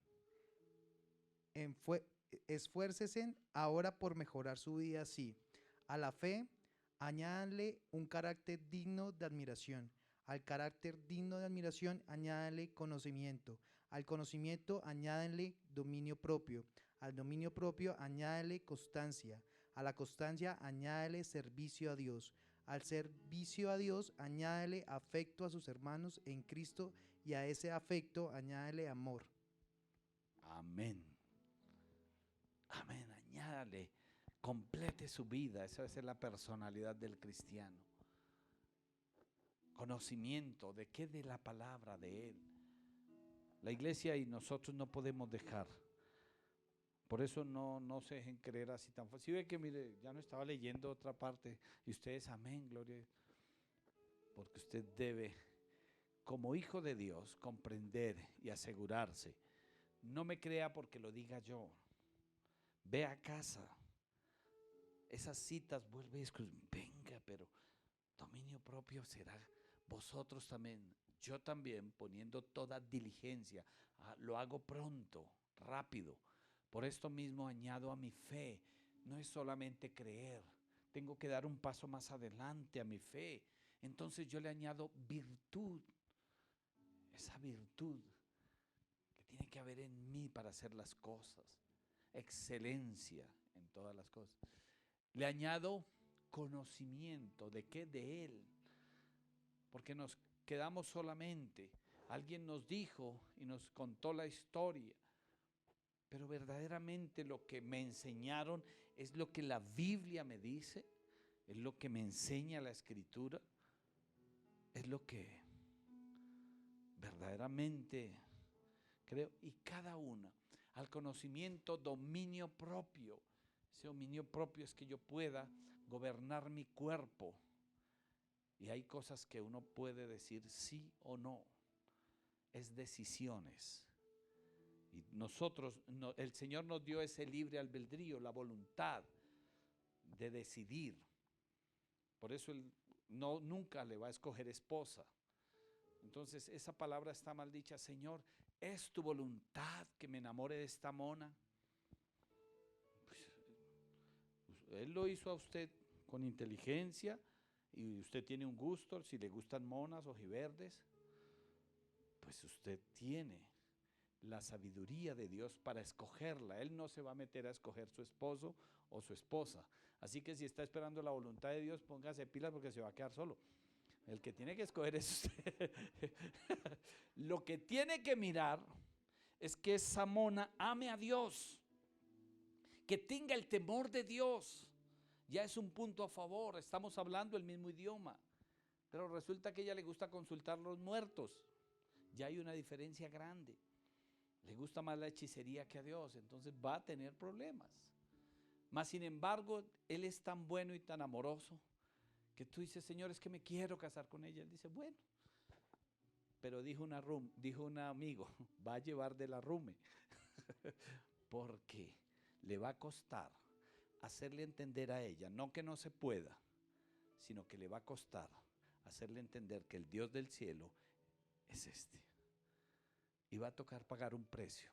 esfuércese ahora por mejorar su vida así. A la fe, añádanle un carácter digno de admiración. Al carácter digno de admiración, añádanle conocimiento. Al conocimiento, añádanle dominio propio. Al dominio propio, añádanle constancia. A la constancia, añádanle servicio a Dios. Al servicio a Dios, añádele afecto a sus hermanos en Cristo, y a ese afecto añádele amor. Amén. Amén. Añádale, complete su vida. Esa es la personalidad del cristiano. Conocimiento de qué, de la palabra de Él. La iglesia y nosotros no podemos dejar. Por eso no se dejen creer así tan fácil. Si ve que, mire, ya no estaba leyendo otra parte y ustedes, amén, gloria. Porque usted debe, como hijo de Dios, comprender y asegurarse. No me crea porque lo diga yo. Ve a casa. Esas citas, vuelve y escucha. Venga, pero dominio propio será vosotros también. Yo también, poniendo toda diligencia. Lo hago pronto, rápido. Por esto mismo añado a mi fe. No es solamente creer. Tengo que dar un paso más adelante a mi fe. Entonces yo le añado virtud. Esa virtud que tiene que haber en mí para hacer las cosas. Excelencia en todas las cosas. Le añado conocimiento. ¿De qué? De Él. Porque nos quedamos solamente. Alguien nos dijo y nos contó la historia. Pero verdaderamente lo que me enseñaron es lo que la Biblia me dice, es lo que me enseña la Escritura, es lo que verdaderamente creo. Y cada una, al conocimiento, dominio propio. Ese dominio propio es que yo pueda gobernar mi cuerpo. Y hay cosas que uno puede decir sí o no. Es decisiones. Y nosotros, el Señor nos dio ese libre albedrío, la voluntad de decidir. Por eso Él nunca le va a escoger esposa. Entonces esa palabra está mal dicha. Señor, ¿es tu voluntad que me enamore de esta mona? Pues, Él lo hizo a usted con inteligencia y usted tiene un gusto. Si le gustan monas, ojiverdes, pues usted tiene la sabiduría de Dios para escogerla. Él no se va a meter a escoger su esposo o su esposa. Así que si está esperando la voluntad de Dios, póngase pilas porque se va a quedar solo. El que tiene que escoger es usted. Lo que tiene que mirar es que esa mona ame a Dios, que tenga el temor de Dios. Ya es un punto a favor, estamos hablando el mismo idioma, pero resulta que a ella le gusta consultar los muertos. Ya hay una diferencia grande. Le gusta más la hechicería que a Dios, entonces va a tener problemas. Mas sin embargo, Él es tan bueno y tan amoroso que tú dices, Señor, es que me quiero casar con ella. Él dice, bueno, pero dijo un amigo, va a llevar de la rume, porque le va a costar hacerle entender a ella, no que no se pueda, sino que le va a costar hacerle entender que el Dios del cielo es este. Y va a tocar pagar un precio,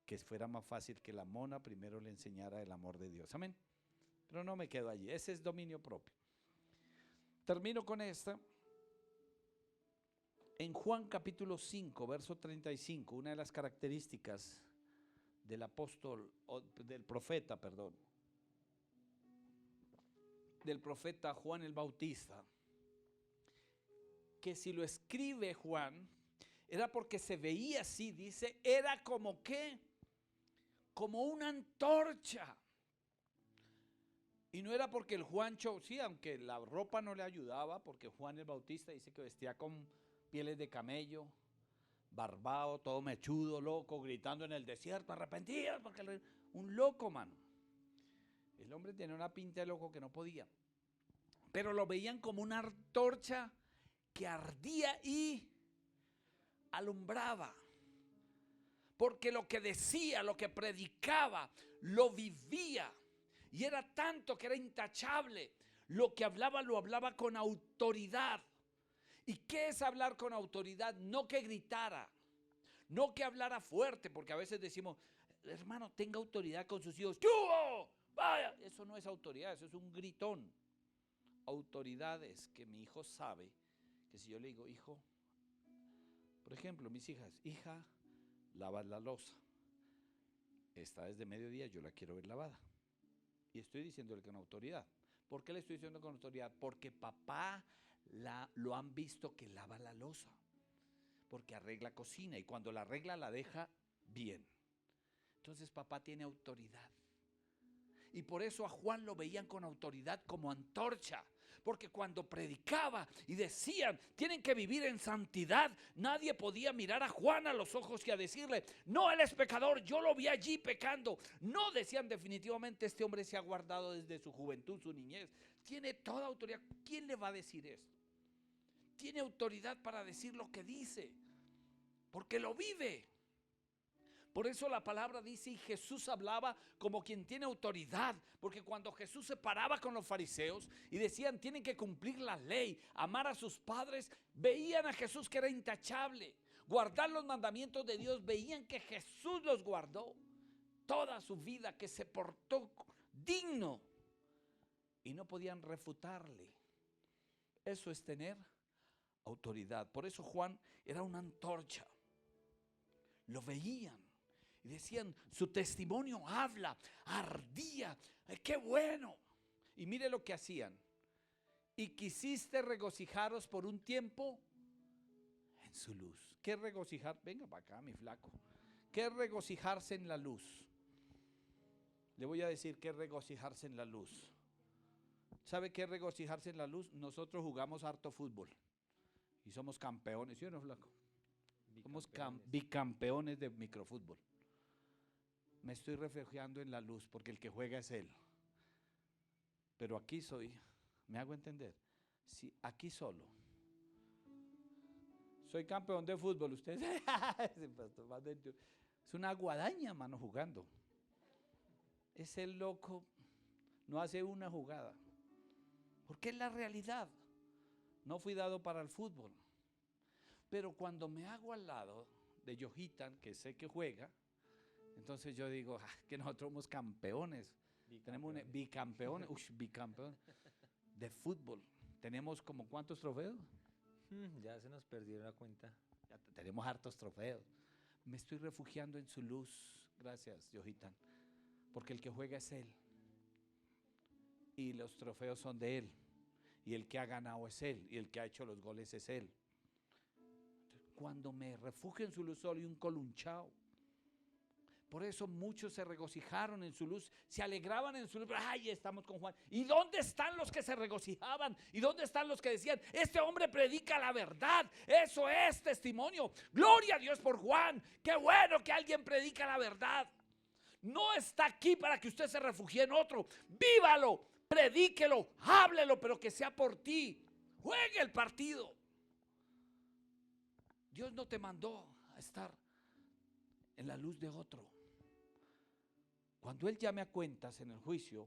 que fuera más fácil que la mona primero le enseñara el amor de Dios. Amén. Pero no me quedo allí, ese es dominio propio. Termino con esta. En Juan capítulo 5, verso 35, una de las características del apóstol, del profeta Juan el Bautista, que si lo escribe Juan, era porque se veía así, dice, era como ¿qué? Como una antorcha. Y no era porque el Juancho, sí, aunque la ropa no le ayudaba, porque Juan el Bautista dice que vestía con pieles de camello, barbado, todo mechudo, loco, gritando en el desierto, arrepentidos, porque un loco, mano. El hombre tenía una pinta de loco que no podía. Pero lo veían como una antorcha que ardía y alumbraba, porque lo que decía, lo que predicaba, lo vivía, y era tanto que era intachable. Lo que hablaba, lo hablaba con autoridad. ¿Y qué es hablar con autoridad? No que gritara, no que hablara fuerte, porque a veces decimos, hermano, tenga autoridad con sus hijos. ¡Yugo! Vaya, eso no es autoridad, eso es un gritón. Autoridad es que mi hijo sabe que si yo le digo, hijo, por ejemplo, mis hijas, hija, lava la loza. Está desde mediodía, yo la quiero ver lavada. Y estoy diciéndole con autoridad. ¿Por qué le estoy diciendo con autoridad? Porque papá lo han visto que lava la loza. Porque arregla cocina y cuando la arregla la deja bien. Entonces papá tiene autoridad. Y por eso a Juan lo veían con autoridad como antorcha. Porque cuando predicaba y decían, tienen que vivir en santidad, nadie podía mirar a Juan a los ojos y a decirle, no, él es pecador, yo lo vi allí pecando. No, decían, definitivamente este hombre se ha guardado desde su juventud, su niñez. Tiene toda autoridad. ¿Quién le va a decir esto? Tiene autoridad para decir lo que dice, porque lo vive. Por eso la palabra dice, y Jesús hablaba como quien tiene autoridad, porque cuando Jesús se paraba con los fariseos y decían, tienen que cumplir la ley, amar a sus padres, veían a Jesús que era intachable, guardar los mandamientos de Dios, veían que Jesús los guardó toda su vida, que se portó digno y no podían refutarle. Eso es tener autoridad. Por eso Juan era una antorcha, lo veían. Y decían, su testimonio habla, ardía, qué bueno. Y mire lo que hacían. Y quisiste regocijaros por un tiempo en su luz. ¿Qué regocijar? Venga para acá, mi flaco. ¿Qué regocijarse en la luz? Le voy a decir qué regocijarse en la luz. ¿Sabe qué regocijarse en la luz? Nosotros jugamos harto fútbol y somos campeones, ¿sí o no, flaco? Somos Bicampeones. bicampeones de microfútbol. Me estoy refugiando en la luz porque el que juega es Él. Pero aquí soy, ¿me hago entender? Sí, aquí solo. Soy campeón de fútbol. Usted es una guadaña, mano, jugando. Es el loco, no hace una jugada. Porque es la realidad. No fui dado para el fútbol. Pero cuando me hago al lado de Johitan, que sé que juega, entonces yo digo, que nosotros somos campeones. Tenemos bicampeones, bicampeones de fútbol. Tenemos como ¿cuántos trofeos? Ya se nos perdió la cuenta. Ya tenemos hartos trofeos. Me estoy refugiando en su luz. Gracias, Johitan. Porque el que juega es Él. Y los trofeos son de Él. Y el que ha ganado es Él. Y el que ha hecho los goles es Él. Cuando me refugio en su luz soy un colunchao. Por eso muchos se regocijaron en su luz, se alegraban en su luz. ¡Ay, estamos con Juan! ¿Y dónde están los que se regocijaban? ¿Y dónde están los que decían, este hombre predica la verdad? Eso es testimonio. Gloria a Dios por Juan. ¡Qué bueno que alguien predica la verdad! No está aquí para que usted se refugie en otro. Vívalo, predíquelo, háblelo, pero que sea por ti. Juegue el partido. Dios no te mandó a estar en la luz de otro. Cuando Él llame a cuentas en el juicio,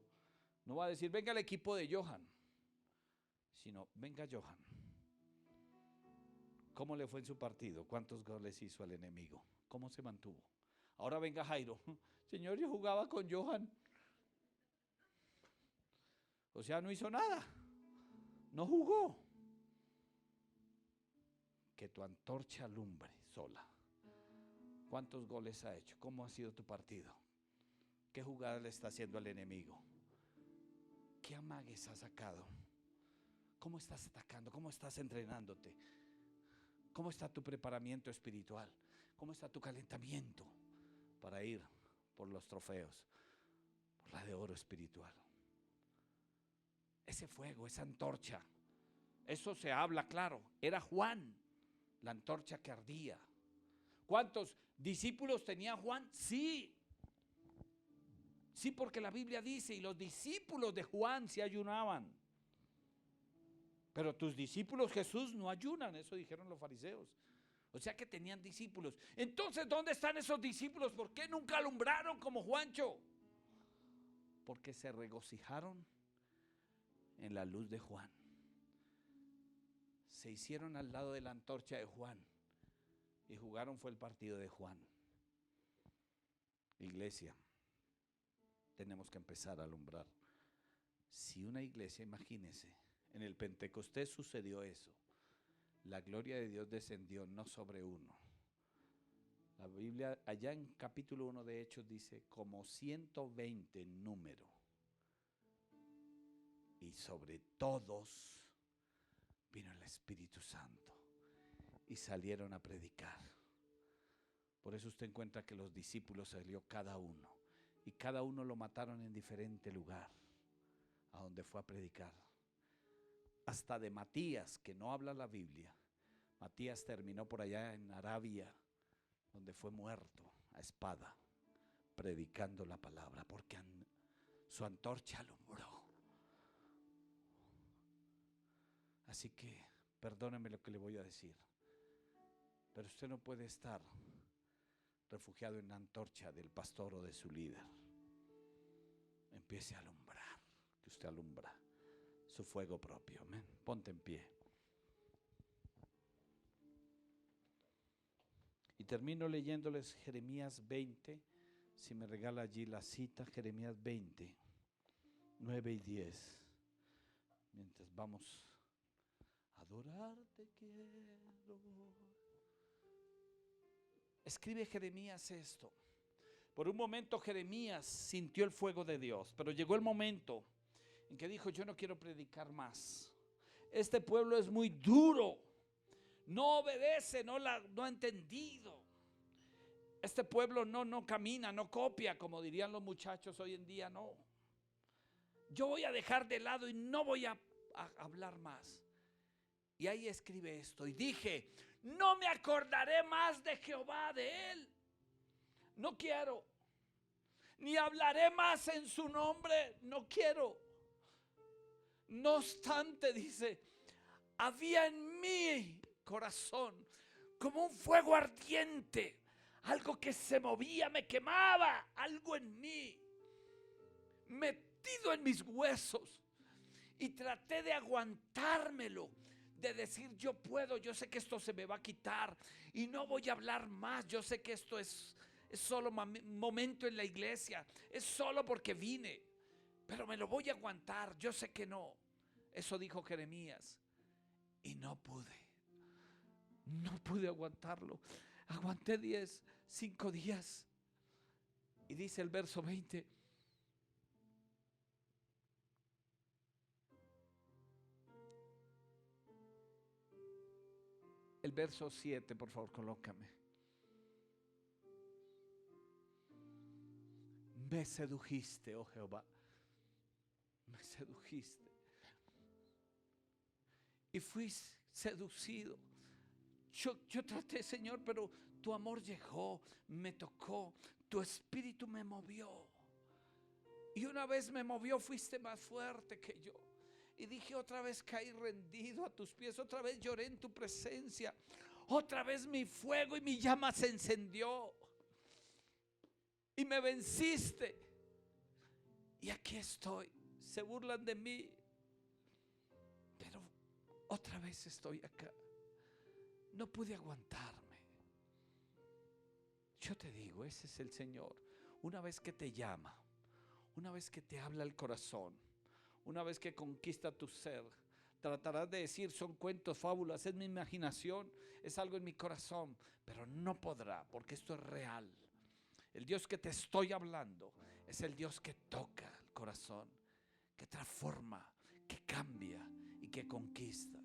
no va a decir, venga el equipo de Johan, sino, venga Johan. ¿Cómo le fue en su partido? ¿Cuántos goles hizo el enemigo? ¿Cómo se mantuvo? Ahora venga Jairo. Señor, yo jugaba con Johan. O sea, no hizo nada. No jugó. Que tu antorcha alumbre sola. ¿Cuántos goles ha hecho? ¿Cómo ha sido tu partido? ¿Qué jugada le está haciendo al enemigo? ¿Qué amagues ha sacado? ¿Cómo estás atacando? ¿Cómo estás entrenándote? ¿Cómo está tu preparamiento espiritual? ¿Cómo está tu calentamiento para ir por los trofeos? Por la de oro espiritual. Ese fuego, esa antorcha, eso se habla claro. Era Juan, la antorcha que ardía. ¿Cuántos discípulos tenía Juan? Sí. Sí, porque la Biblia dice, y los discípulos de Juan se ayunaban. Pero tus discípulos, Jesús, no ayunan, eso dijeron los fariseos. O sea que tenían discípulos. Entonces, ¿dónde están esos discípulos? ¿Por qué nunca alumbraron como Juancho? Porque se regocijaron en la luz de Juan. Se hicieron al lado de la antorcha de Juan. Y jugaron fue el partido de Juan. Iglesia, tenemos que empezar a alumbrar. Si una iglesia, imagínese, en el Pentecostés sucedió eso. La gloria de Dios descendió no sobre uno. La Biblia, allá en capítulo 1 de Hechos dice, como 120 en número. Y sobre todos vino el Espíritu Santo. Y salieron a predicar. Por eso usted encuentra que los discípulos salió cada uno. Y cada uno lo mataron en diferente lugar. A donde fue a predicar. Hasta de Matías, que no habla la Biblia. Matías terminó por allá en Arabia, donde fue muerto a espada, predicando la palabra, porque su antorcha alumbró. Así que, perdóneme lo que le voy a decir, pero usted no puede estar refugiado en la antorcha del pastor o de su líder. Empiece a alumbrar, que usted alumbra su fuego propio. Amén. Ponte en pie. Y termino leyéndoles Jeremías 20, si me regala allí la cita, Jeremías 20, 9 y 10. Mientras vamos a adorarte quiero. Escribe Jeremías esto. Por un momento Jeremías sintió el fuego de Dios, pero llegó el momento en que dijo, yo no quiero predicar más. Este pueblo es muy duro. No obedece, no ha entendido. Este pueblo no camina, no copia, como dirían los muchachos hoy en día, no. Yo voy a dejar de lado y no voy a hablar más. Y ahí escribe esto. Y dije, No me acordaré más de Jehová, de él. No quiero. Ni hablaré más en su nombre. No quiero. No obstante, dice, había en mi corazón como un fuego ardiente, algo que se movía, me quemaba, algo en mí, metido en mis huesos. Y traté de aguantármelo, de decir yo puedo, yo sé que esto se me va a quitar y no voy a hablar más. Yo sé que esto es solo momento en la iglesia, es solo porque vine, pero me lo voy a aguantar. Yo sé que no. Eso dijo Jeremías y no pude aguantarlo. Aguanté 5 días y dice el verso 20: el verso 7, por favor, colócame. Me sedujiste, oh Jehová, me sedujiste. Y fui seducido. Yo traté, Señor, pero tu amor llegó, me tocó, tu espíritu me movió. Y una vez me movió, fuiste más fuerte que yo. Y dije, otra vez caí rendido a tus pies, otra vez lloré en tu presencia, otra vez mi fuego y mi llama se encendió. Y me venciste. Y aquí estoy. Se burlan de mí, pero otra vez estoy acá. No pude aguantarme. Yo te digo, ese es el Señor. Una vez que te llama, una vez que te habla el corazón, una vez que conquista tu ser, tratarás de decir son cuentos, fábulas, es mi imaginación, es algo en mi corazón, pero no podrá, porque esto es real. El Dios que te estoy hablando es el Dios que toca el corazón, que transforma, que cambia y que conquista.